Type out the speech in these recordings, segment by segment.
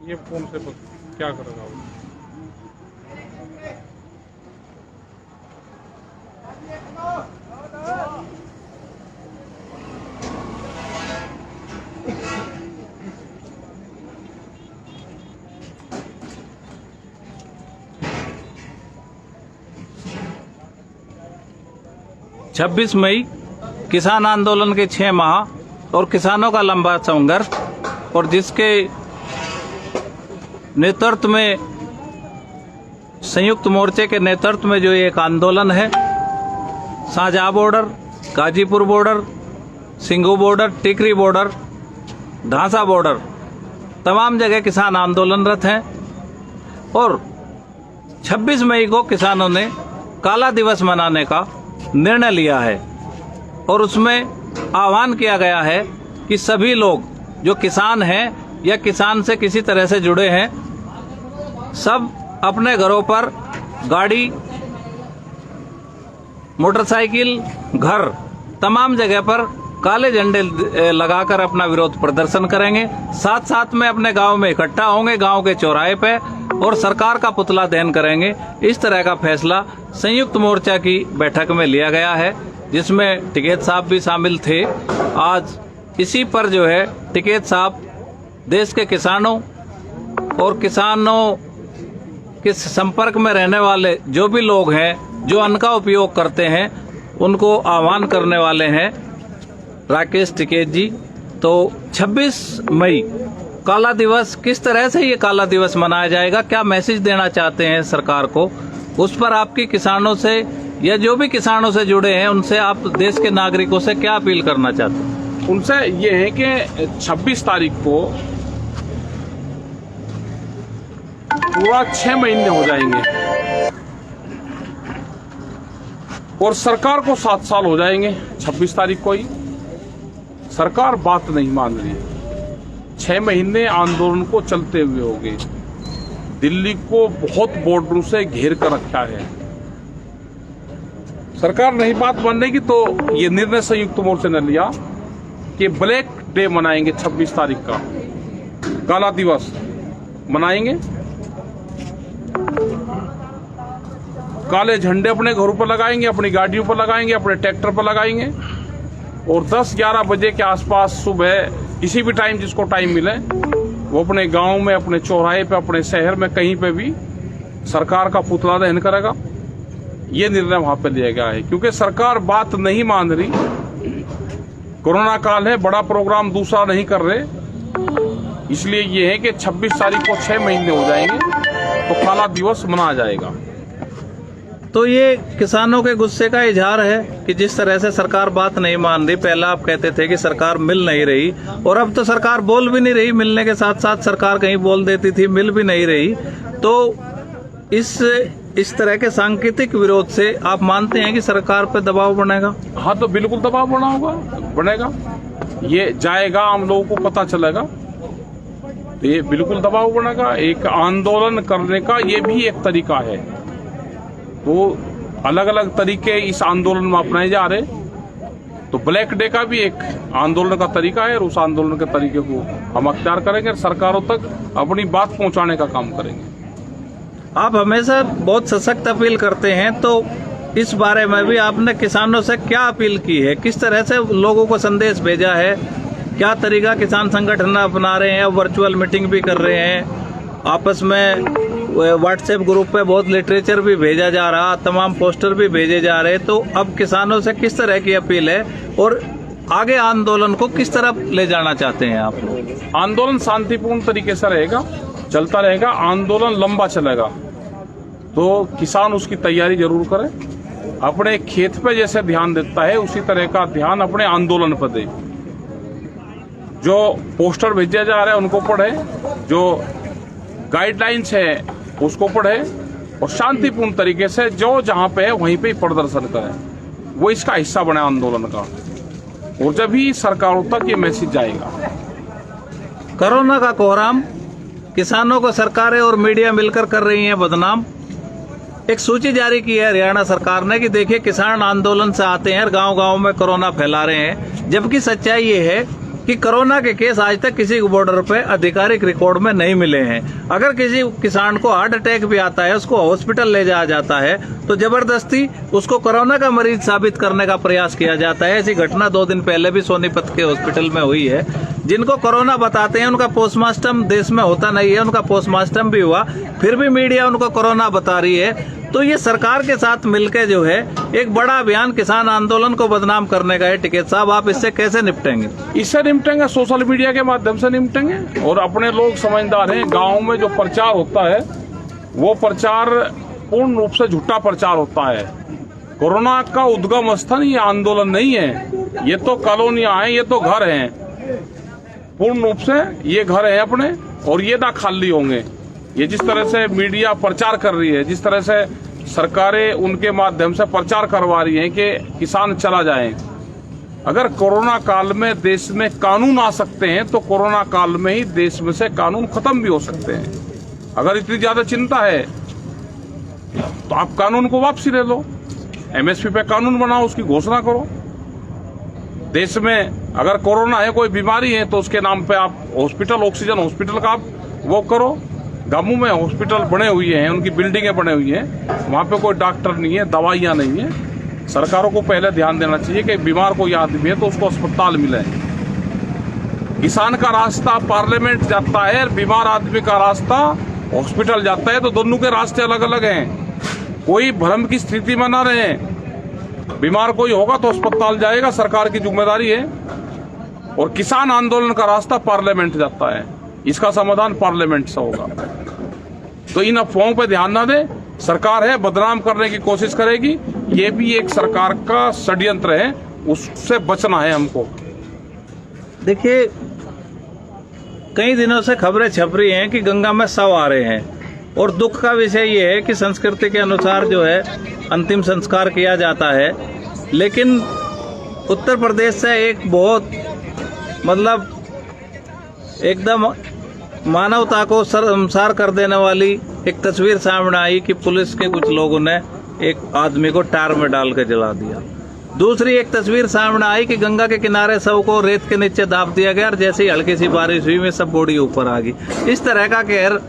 ये कौन से क्या करेगा वो? छब्बीस मई किसान आंदोलन के 6 माह और किसानों का लंबा संघर्ष और जिसके नेतृत्व में संयुक्त मोर्चे के नेतृत्व में जो एक आंदोलन है, Shahjahan border, Ghazipur border, Singhu border, Tikri border, Dhansa border, तमाम जगह किसान आंदोलनरत हैं। और 26 मई को किसानों ने काला दिवस मनाने का निर्णय लिया है और उसमें आह्वान किया गया है कि सभी लोग जो किसान हैं या किसान से किसी तरह से जुड़े हैं, सब अपने घरों पर गाड़ी, मोटरसाइकिल, घर, तमाम जगह पर काले झंडे लगाकर अपना विरोध प्रदर्शन करेंगे। साथ साथ में अपने गांव में इकट्ठा होंगे, गांव के चौराहे पे, और सरकार का पुतला दहन करेंगे। इस तरह का फैसला संयुक्त मोर्चा की बैठक में लिया गया है, जिसमें टिकैत साहब भी शामिल थे। आज इसी पर जो है टिकैत साहब देश के किसानों और किसानों के संपर्क में रहने वाले जो भी लोग हैं, जो अन्न का उपयोग करते हैं, उनको आह्वान करने वाले हैं राकेश टिकैत जी। तो 26 मई काला दिवस, किस तरह से ये काला दिवस मनाया जाएगा, क्या मैसेज देना चाहते हैं सरकार को, उस पर आपकी किसानों से या जो भी किसानों से जुड़े हैं उनसे, आप देश के नागरिकों से क्या अपील करना चाहते हैं? उनसे ये है कि 26 तारीख को पूरा 6 महीने हो जाएंगे और सरकार को 7 साल हो जाएंगे। 26 तारीख को ही सरकार बात नहीं मान रही। 6 महीने आंदोलन को चलते हुए हो गए। दिल्ली को बहुत बॉर्डरों से घेर कर रखा है। सरकार नहीं बात मानेगी तो ये निर्णय संयुक्त मोर्चे ने लिया कि ब्लैक डे मनाएंगे। 26 तारीख का काला दिवस मनाएंगे। काले झंडे अपने घरों पर लगाएंगे, अपनी गाड़ियों पर लगाएंगे, अपने ट्रैक्टर पर लगाएंगे और 10-11 बजे के आसपास सुबह किसी भी टाइम जिसको टाइम मिले वो अपने गांव में, अपने चौराहे पे, अपने शहर में कहीं पे भी सरकार का पुतला दहन करेगा। ये निर्णय वहां पे लिया गया है क्योंकि सरकार बात नहीं मान रही। कोरोना काल है, बड़ा प्रोग्राम दूसरा नहीं कर रहे, इसलिए ये है कि 26 तारीख को 6 महीने हो जाएंगे तो काला दिवस मनाया जाएगा। तो ये किसानों के गुस्से का इजहार है कि जिस तरह से सरकार बात नहीं मान रही। पहला आप कहते थे कि सरकार मिल नहीं रही और अब तो सरकार बोल भी नहीं रही। मिलने के साथ साथ सरकार कहीं बोल देती थी, मिल भी नहीं रही। तो इस तरह के सांकेतिक विरोध से आप मानते हैं कि सरकार पे दबाव बनेगा? हाँ, तो बिल्कुल दबाव बनेगा। ये जाएगा, आम लोगों को पता चलेगा, तो ये बिल्कुल दबाव बनेगा। एक आंदोलन करने का ये भी एक तरीका है। तो अलग अलग तरीके इस आंदोलन में अपनाए जा रहे। तो ब्लैक डे का भी एक आंदोलन का तरीका है और उस आंदोलन के तरीके को हम अख्तियार करेंगे और सरकारों तक अपनी बात पहुंचाने का काम करेंगे। आप हमेशा बहुत सशक्त अपील करते हैं, तो इस बारे में भी आपने किसानों से क्या अपील की है? किस तरह से लोगों को संदेश भेजा है? क्या तरीका किसान संगठन अपना रहे हैं? वर्चुअल मीटिंग भी कर रहे हैं, आपस में व्हाट्सएप ग्रुप पे बहुत लिटरेचर भी भेजा जा रहा, तमाम पोस्टर भी भेजे जा रहे। तो अब किसानों से किस तरह की अपील है और आगे आंदोलन को किस तरफ ले जाना चाहते हैं आप? आंदोलन शांतिपूर्ण तरीके से रहेगा, चलता रहेगा। आंदोलन लंबा चलेगा तो किसान उसकी तैयारी जरूर करे। अपने खेत पे जैसे ध्यान देता है उसी तरह का ध्यान अपने आंदोलन पर दे। जो पोस्टर भेजे जा रहे हैं उनको पढ़े, जो गाइडलाइंस है उसको पढ़े और शांतिपूर्ण तरीके से जो जहां पे है वहीं पे ही प्रदर्शन करें। वो इसका हिस्सा बने आंदोलन का, और जब ही सरकारों तक ये मैसेज जाएगा। कोरोना का कोहराम, किसानों को सरकारें और मीडिया मिलकर कर रही हैं बदनाम। एक सूची जारी की है हरियाणा सरकार ने कि देखिए किसान आंदोलन से आते हैं और गांव-गांव में कोरोना फैला रहे हैं, जबकि सच्चाई ये है कि कोरोना के केस आज तक किसी बॉर्डर पे आधिकारिक रिकॉर्ड में नहीं मिले हैं। अगर किसी किसान को हार्ट अटैक भी आता है, उसको हॉस्पिटल ले जाया जाता है तो जबरदस्ती उसको कोरोना का मरीज साबित करने का प्रयास किया जाता है। ऐसी घटना 2 दिन पहले भी सोनीपत के हॉस्पिटल में हुई है। जिनको कोरोना बताते हैं उनका पोस्टमार्टम देश में होता नहीं है, उनका पोस्टमार्टम भी हुआ, फिर भी मीडिया उनको कोरोना बता रही है। तो ये सरकार के साथ मिलकर जो है एक बड़ा अभियान किसान आंदोलन को बदनाम करने का है। टिकैत साहब, आप इससे कैसे निपटेंगे? इससे निपटेंगे सोशल मीडिया के माध्यम से निपटेंगे। और अपने लोग समझदार हैं, गाँव में जो प्रचार होता है वो प्रचार पूर्ण रूप से झूठा प्रचार होता है। कोरोना का उद्गम स्थल ये आंदोलन नहीं है, ये तो कॉलोनियां हैं, ये तो घर हैं। पूर्ण रूप से ये घर हैं अपने, और ये ना खाली होंगे। ये जिस तरह से मीडिया प्रचार कर रही है, जिस तरह से सरकारें उनके माध्यम से प्रचार करवा रही हैं कि किसान चला जाए। अगर कोरोना काल में देश में कानून आ सकते हैं तो कोरोना काल में ही देश में से कानून खत्म भी हो सकते हैं। अगर इतनी ज्यादा चिंता है तो आप कानून को वापसी ले लो, एमएसपी पे कानून बनाओ, उसकी घोषणा करो। देश में अगर कोरोना है, कोई बीमारी है, तो उसके नाम पे आप हॉस्पिटल, ऑक्सीजन हॉस्पिटल का आप वो करो। गांवों में हॉस्पिटल बने हुए हैं, उनकी बिल्डिंगें बने हुई हैं, वहां पे कोई डॉक्टर नहीं है, दवाइयां नहीं है। सरकारों को पहले ध्यान देना चाहिए कि बीमार कोई आदमी है तो उसको अस्पताल मिले। किसान का रास्ता पार्लियामेंट जाता है, बीमार आदमी का रास्ता हॉस्पिटल जाता है, तो दोनों के रास्ते अलग अलग हैं। कोई भ्रम की स्थिति में ना रहे। बीमार कोई होगा तो अस्पताल जाएगा, सरकार की जिम्मेदारी है। और किसान आंदोलन का रास्ता पार्लियामेंट जाता है, इसका समाधान पार्लियामेंट से होगा। तो इन अफवाहों पर ध्यान ना दे। सरकार है, बदनाम करने की कोशिश करेगी, ये भी एक सरकार का षड्यंत्र है, उससे बचना है हमको। देखिए, कई दिनों से खबरें छप रही हैं कि गंगा में शव आ रहे हैं, और दुख का विषय ये है कि संस्कृति के अनुसार जो है अंतिम संस्कार किया जाता है। लेकिन उत्तर प्रदेश से एक बहुत मतलब एकदम मानवता को शर्मसार कर देने वाली एक तस्वीर सामने आई कि पुलिस के कुछ लोगों ने एक आदमी को टायर में डाल के जला दिया। दूसरी एक तस्वीर सामने आई कि गंगा के किनारे शव को रेत के नीचे दाब दिया गया, और जैसे ही हल्की सी बारिश हुई में सब बॉडी ऊपर आ गई। इस तरह का कहर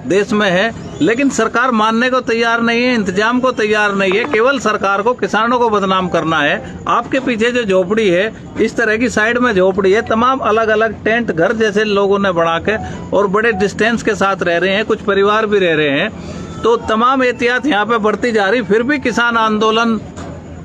देश में है, लेकिन सरकार मानने को तैयार नहीं है, इंतजाम को तैयार नहीं है। केवल सरकार को किसानों को बदनाम करना है। आपके पीछे जो झोपड़ी है, इस तरह की साइड में झोपड़ी है, तमाम अलग अलग टेंट घर जैसे लोगों ने बना के और बड़े डिस्टेंस के साथ रह रहे हैं, कुछ परिवार भी रह रहे हैं। तो तमाम एहतियात यहाँ पे बढ़ती जा रही, फिर भी किसान आंदोलन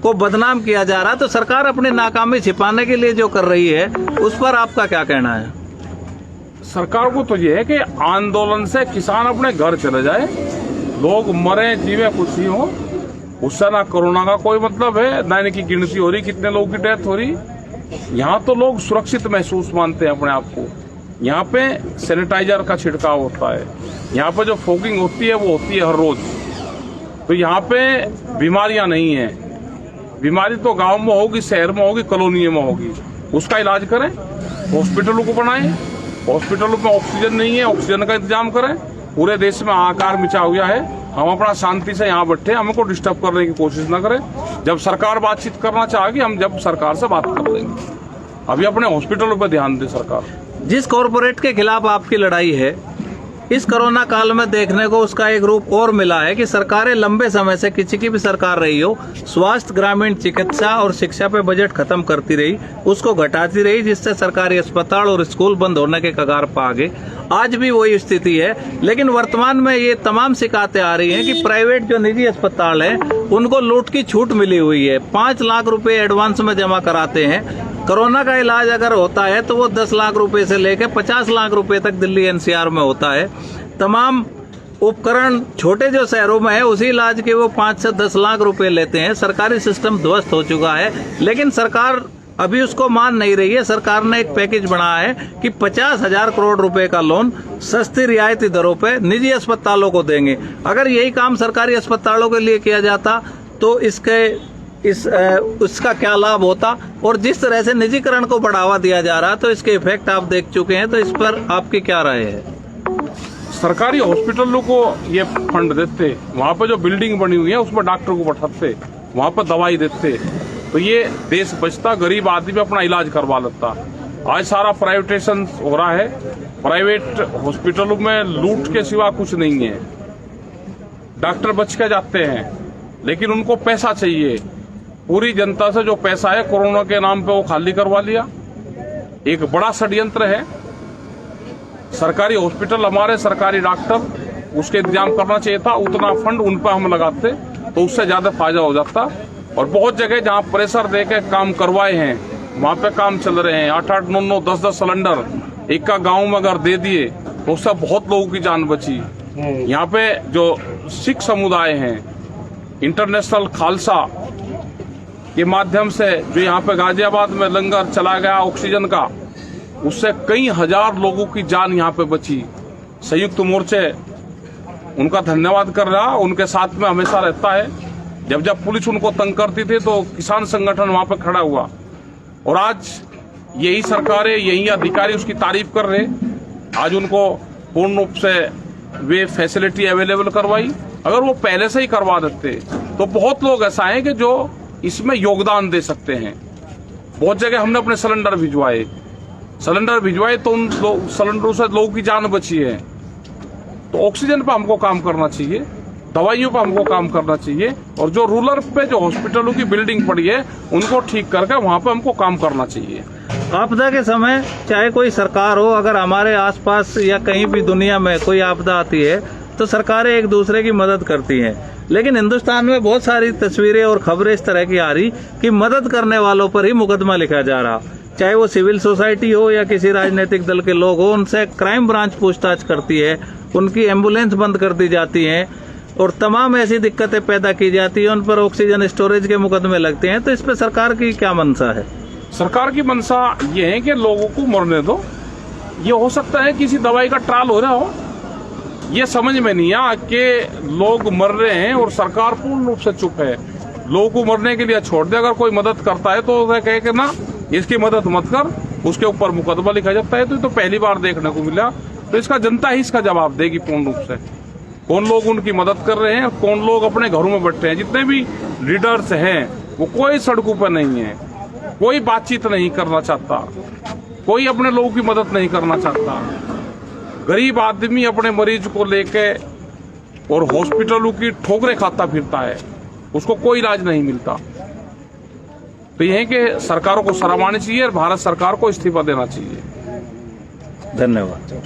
को बदनाम किया जा रहा। तो सरकार अपनी नाकामी छिपाने के लिए जो कर रही है, उस पर आपका क्या कहना है? सरकार को तो ये है कि आंदोलन से किसान अपने घर चले जाए, लोग मरे जीवे खुशी हो, उससे ना कोरोना का कोई मतलब है, ना इनकी गिनती हो रही कितने लोगों की डेथ हो रही। यहाँ तो लोग सुरक्षित महसूस मानते हैं अपने आप को। यहाँ पे सैनिटाइजर का छिड़काव होता है, यहाँ पे जो फॉगिंग होती है वो होती है हर रोज। तो यहाँ पे बीमारियां नहीं है। बीमारी तो गांव में होगी, शहर में होगी, कॉलोनी में होगी, उसका इलाज करें, हॉस्पिटलों को बनाएं। हॉस्पिटलों में ऑक्सीजन नहीं है, ऑक्सीजन का इंतजाम करें। पूरे देश में हाहाकार मचा हुआ है, हम अपना शांति से यहाँ बैठे, हमको डिस्टर्ब करने की कोशिश न करें। जब सरकार बातचीत करना चाहेगी, हम जब सरकार से बात कर लेंगे। अभी अपने हॉस्पिटलों पर ध्यान दे सरकार। जिस कॉरपोरेट के खिलाफ आपकी लड़ाई है, इस कोरोना काल में देखने को उसका एक रूप और मिला है कि सरकारें लंबे समय से, किसी की भी सरकार रही हो, स्वास्थ्य, ग्रामीण चिकित्सा और शिक्षा पे बजट खत्म करती रही, उसको घटाती रही, जिससे सरकारी अस्पताल और स्कूल बंद होने के कगार पर आ गए। आज भी वही स्थिति है। लेकिन वर्तमान में ये तमाम शिकायतें आ रही हैं कि प्राइवेट जो निजी अस्पताल है, उनको लूट की छूट मिली हुई है। 5 लाख रुपए एडवांस में जमा कराते हैं। कोरोना का इलाज अगर होता है तो वो 10 लाख रुपए से लेकर 50 लाख रुपए तक दिल्ली एनसीआर में होता है। तमाम उपकरण छोटे जो शहरों में है, उसी इलाज के वो 5 से 10 लाख रुपए लेते हैं। सरकारी सिस्टम ध्वस्त हो चुका है, लेकिन सरकार अभी उसको मान नहीं रही है। सरकार ने एक पैकेज बनाया है कि 50,000 करोड़ रुपए का लोन सस्ती रियायती दरों पे निजी अस्पतालों को देंगे। अगर यही काम सरकारी अस्पतालों के लिए किया जाता तो इसका क्या लाभ होता। और जिस तरह से निजीकरण को बढ़ावा दिया जा रहा है, तो इसके इफेक्ट आप देख चुके हैं। तो इस पर आपकी क्या राय है? सरकारी हॉस्पिटलों को ये फंड देते, वहाँ पे जो बिल्डिंग बनी हुई है उसमें डॉक्टर को बैठाते, वहाँ पर दवाई देते, तो ये देश बचता, गरीब आदमी अपना इलाज करवा लेता। आज सारा प्राइवेटाइजेशन हो रहा है। प्राइवेट हॉस्पिटलों में लूट के सिवा कुछ नहीं है। डॉक्टर बच के जाते हैं, लेकिन उनको पैसा चाहिए। पूरी जनता से जो पैसा है कोरोना के नाम पे वो खाली करवा लिया। एक बड़ा षड्यंत्र है। सरकारी हॉस्पिटल, हमारे सरकारी डॉक्टर, उसके इंतजाम करना चाहिए था। उतना फंड उन पर हम लगाते तो उससे ज्यादा फायदा हो जाता। और बहुत जगह जहां प्रेशर देके काम करवाए हैं वहां पे काम चल रहे हैं। 8-8, 9-9, 10-10 सिलेंडर एक का गांव में अगर दे दिए तो उससे बहुत लोगों की जान बची। यहाँ पे जो सिख समुदाय हैं, इंटरनेशनल खालसा के माध्यम से जो यहाँ पे गाजियाबाद में लंगर चला गया ऑक्सीजन का, उससे कई हजार लोगों की जान यहाँ पे बची। संयुक्त मोर्चे उनका धन्यवाद कर रहा, उनके साथ में हमेशा रहता है। जब पुलिस उनको तंग करती थी तो किसान संगठन वहां पे खड़ा हुआ। और आज यही सरकारें, यही अधिकारी उसकी तारीफ कर रहे। आज उनको पूर्ण रूप से वे फैसिलिटी अवेलेबल करवाई। अगर वो पहले से ही करवा देते तो बहुत लोग ऐसा हैं कि जो इसमें योगदान दे सकते हैं। बहुत जगह हमने अपने सिलेंडर भिजवाए तो उन सिलेंडरों से लोगों की जान बची है। तो ऑक्सीजन पे हमको काम करना चाहिए, दवाइयों पे हमको काम करना चाहिए। और जो रूरल पे जो हॉस्पिटलों की बिल्डिंग पड़ी है उनको ठीक करके वहां पे हमको काम करना चाहिए। आपदा के समय चाहे कोई सरकार हो, अगर हमारे आसपास या कहीं भी दुनिया में कोई आपदा आती है तो सरकारें एक दूसरे की मदद करती हैं। लेकिन हिंदुस्तान में बहुत सारी तस्वीरें और खबरें इस तरह की आ रही कि मदद करने वालों पर ही मुकदमा लिखा जा रहा, चाहे वो सिविल सोसाइटी हो या किसी राजनीतिक दल के लोग हो। उनसे क्राइम ब्रांच पूछताछ करती है, उनकी एम्बुलेंस बंद कर दी जाती है और तमाम ऐसी दिक्कतें पैदा की जाती है। उन पर ऑक्सीजन स्टोरेज के मुकदमे लगते हैं। तो इस पर सरकार की क्या मंशा है? सरकार की मंशा ये है कि लोगों को मरने दो। ये हो सकता है किसी दवाई का ट्रायल हो रहा हो, ये समझ में नहीं आ कि लोग मर रहे हैं और सरकार पूर्ण रूप से चुप है। लोगों को मरने के लिए छोड़ दे। अगर कोई मदद करता है तो उसे कहे कि ना इसकी मदद मत कर, उसके ऊपर मुकदमा लिखा जाता है। तो पहली बार देखने को मिला। तो इसका जनता ही इसका जवाब देगी पूर्ण रूप से। कौन लोग उनकी मदद कर रहे हैं, कौन लोग अपने घरों में बैठे हैं। जितने भी लीडर्स हैं वो कोई सड़कों पर नहीं है, कोई बातचीत नहीं करना चाहता, कोई अपने लोगों की मदद नहीं करना चाहता। गरीब आदमी अपने मरीज को लेके और हॉस्पिटलों की ठोकरें खाता फिरता है, उसको कोई इलाज नहीं मिलता। तो यह है कि सरकारों को शर्म आनी चाहिए और भारत सरकार को इस्तीफा देना चाहिए। धन्यवाद।